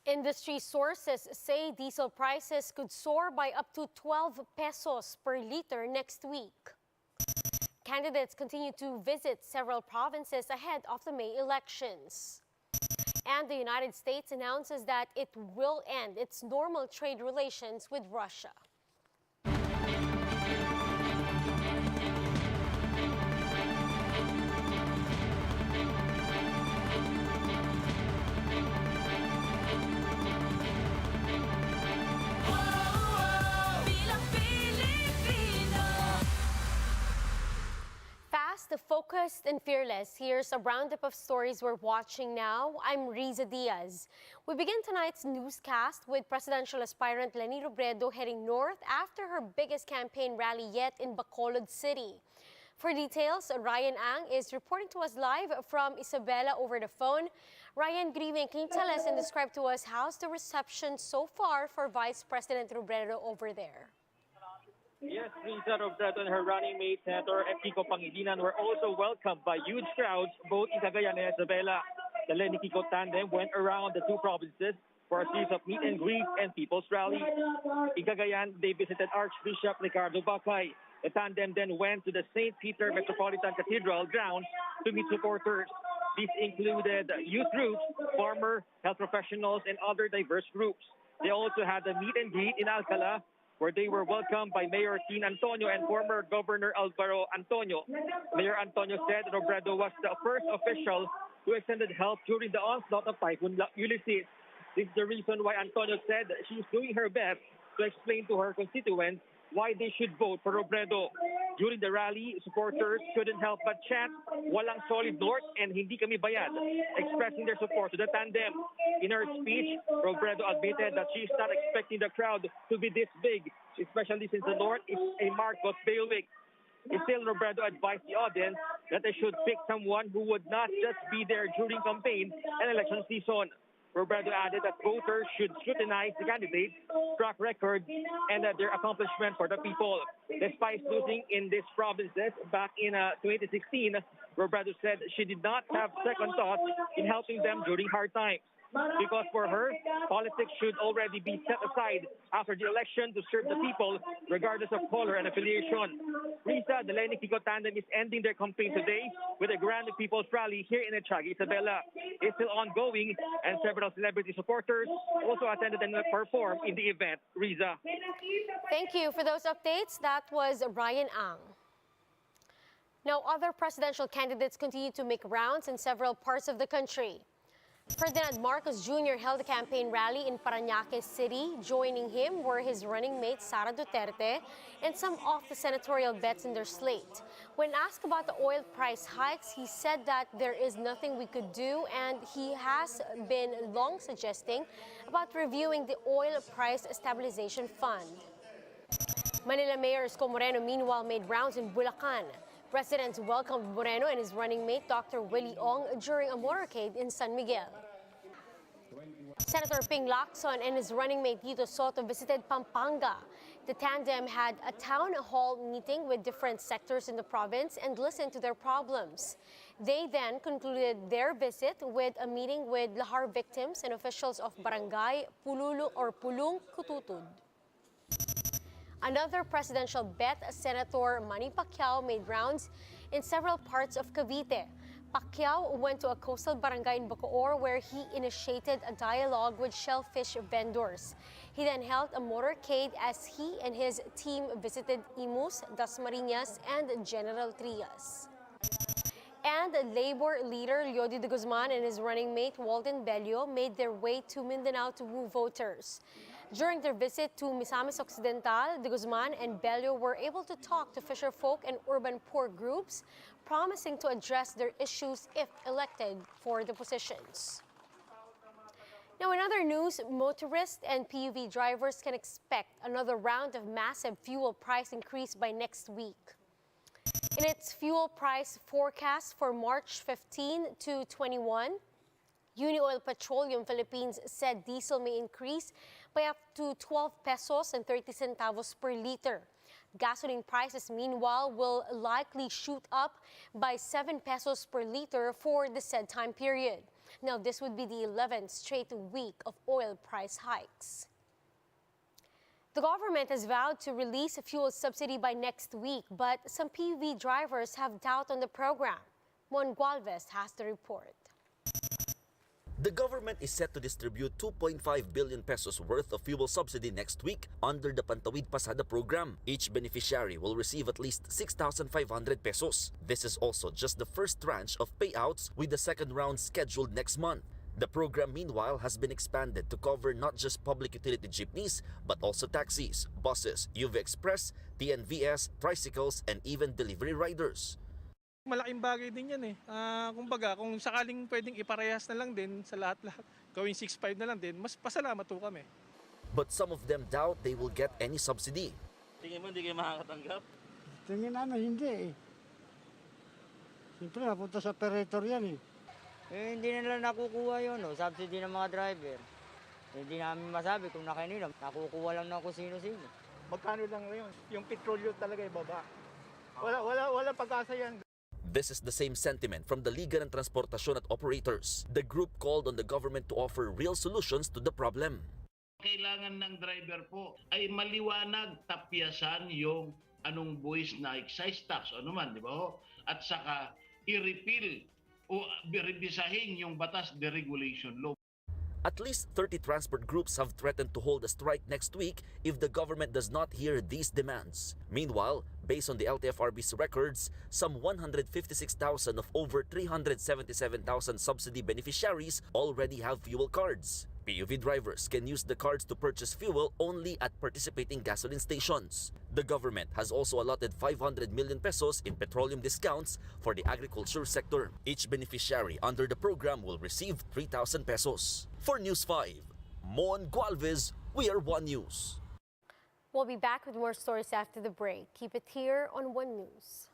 Industry sources say diesel prices could soar by up to 12 pesos per liter next week. Candidates continue to visit several provinces ahead of the May elections. And the United States announces that it will end its normal trade relations with Russia. Fast, focused, and fearless. Here's a roundup of stories we're watching now. I'm Riza Diaz. We begin tonight's newscast with presidential aspirant Leni Robredo heading north after her biggest campaign rally yet in Bacolod City. For details, Ryan Ang is reporting to us live from Isabela over the phone. Ryan, good evening. Can you tell us and describe to us how's the reception so far for Vice President Robredo over there? Yes, Riza Robredo and her running mate, Senator Kiko Pangilinan, were also welcomed by huge crowds both in Cagayan and Isabela. The Leni Kiko tandem went around the two provinces for a series of meet and greet and people's rally. In Cagayan, they visited Archbishop Ricardo Bacay. The tandem then went to the St. Peter Metropolitan Cathedral grounds to meet supporters. These included youth groups, farmer, health professionals, and other diverse groups. They also had a meet and greet in Alcala, where they were welcomed by Mayor Tin Antonio and former Governor Alvaro Antonio. Mayor Antonio said Robredo was the first official who extended help during the onslaught of Typhoon Ulysses. This is the reason why Antonio said she's doing her best to explain to her constituents why they should vote for Robredo. During the rally, supporters couldn't help but chant, "Walang solid north and hindi kami bayad," expressing their support to the tandem. In her speech, Robredo admitted that she's not expecting the crowd to be this big, especially since the north is a Marcos bailiwick. Still, Robredo advised the audience that they should pick someone who would not just be there during campaign and election season. Robredo added that voters should scrutinize the candidates' track record and their accomplishment for the people. Despite losing in these provinces back in 2016, Robredo said she did not have second thoughts in helping them during hard times. Because for her, politics should already be set aside after the election to serve the people, regardless of color and affiliation. Risa, the Leni Kiko tandem is ending their campaign today with a grand people's rally here in Echague, Isabela. It's still ongoing, and several celebrity supporters also attended and performed in the event. Riza. Thank you for those updates. That was Ryan Ang. Now, other presidential candidates continue to make rounds in several parts of the country. Ferdinand Marcos Jr. held a campaign rally in Parañaque City. Joining him were his running mate Sara Duterte and some of the senatorial bets in their slate. When asked about the oil price hikes, he said that there is nothing we could do, and he has been long suggesting about reviewing the Oil Price Stabilization Fund. Manila Mayor Isko Moreno meanwhile made rounds in Bulacan. Residents welcomed Moreno and his running mate, Dr. Willie Ong, during a motorcade in San Miguel. Senator Ping Lacson and his running mate, Tito Soto, visited Pampanga. The tandem had a town hall meeting with different sectors in the province and listened to their problems. They then concluded their visit with a meeting with lahar victims and officials of Barangay Pulong Kututud. Another presidential bet, Senator Manny Pacquiao, made rounds in several parts of Cavite. Pacquiao went to a coastal barangay in Bacoor where he initiated a dialogue with shellfish vendors. He then held a motorcade as he and his team visited Imus, Dasmariñas, and General Trias. And Labor leader Leody de Guzman and his running mate Walden Bello made their way to Mindanao to woo voters. During their visit to Misamis Occidental, de Guzman and Bello were able to talk to fisherfolk and urban poor groups, promising to address their issues if elected for the positions. Now, in other news, motorists and PUV drivers can expect another round of massive fuel price increase by next week. In its fuel price forecast for March 15 to 21, Unioil Petroleum Philippines said diesel may increase by up to 12 pesos and 30 centavos per liter. Gasoline prices, meanwhile, will likely shoot up by 7 pesos per liter for the said time period. Now, this would be the 11th straight week of oil price hikes. The government has vowed to release a fuel subsidy by next week, but some PUV drivers have doubt on the program. Mon Gualvez has the report. The government is set to distribute 2.5 billion pesos worth of fuel subsidy next week under the Pantawid Pasada program. Each beneficiary will receive at least 6,500 pesos. This is also just the first tranche of payouts, with the second round scheduled next month. The program, meanwhile, has been expanded to cover not just public utility jeepneys, but also taxis, buses, UV Express, TNVS, tricycles, and even delivery riders. Malaking bagay din yan eh. Kumbaga, kung sakaling pwedeng iparehas na lang din sa lahat-lahat, gawing 6.5 na lang din, mas pasalamat po kami. But some of them doubt they will get any subsidy. Tingin mo hindi kayo makakatanggap? Tingin namin hindi eh. Siyempre napunta sa operator yan eh. Hindi nila nakukuha yun, subsidy ng mga driver. Hindi namin masabi kung na kanino, nakukuha lang ng kung sino-sino. Magkano lang yun? Yung petrolyo talaga ibaba. Wala pag-asa yan. This is the same sentiment from the Liga ng Transportasyon at Operators. The group called on the government to offer real solutions to the problem. Kailangan ng driver po ay maliwanag, tapyasan yung anong buwis na excise tax o naman, di ba ho? At saka i-repeal o revisahin yung batas deregulation law. At least 30 transport groups have threatened to hold a strike next week if the government does not hear these demands. Meanwhile, based on the LTFRB's records, some 156,000 of over 377,000 subsidy beneficiaries already have fuel cards. PUV drivers can use the cards to purchase fuel only at participating gasoline stations. The government has also allotted 500 million pesos in petroleum discounts for the agriculture sector. Each beneficiary under the program will receive 3,000 pesos. For News 5, Mon Gualvez, we are One News. We'll be back with more stories after the break. Keep it here on One News.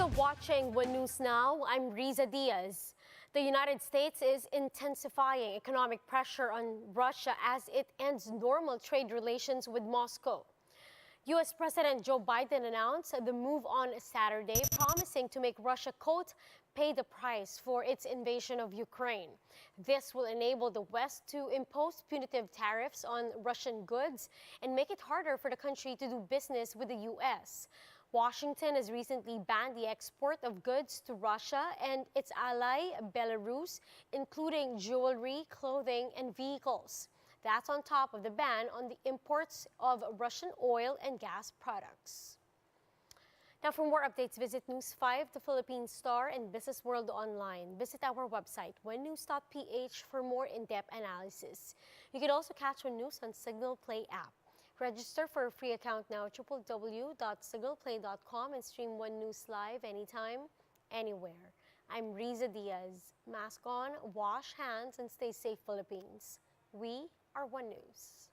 Still watching One News Now, I'm Riza Diaz. The United States is intensifying economic pressure on Russia as it ends normal trade relations with Moscow. U.S. President Joe Biden announced the move on Saturday, promising to make Russia, quote, pay the price for its invasion of Ukraine. This will enable the West to impose punitive tariffs on Russian goods and make it harder for the country to do business with the U.S. Washington has recently banned the export of goods to Russia and its ally, Belarus, including jewelry, clothing, and vehicles. That's on top of the ban on the imports of Russian oil and gas products. Now, for more updates, visit News 5, the Philippine Star, and Business World Online. Visit our website, onenews.ph, for more in-depth analysis. You can also catch One News on Signal Play app. Register for a free account now at www.signalplay.com and stream One News live anytime, anywhere. I'm Riza Diaz. Mask on, wash hands, and stay safe, Philippines. We are One News.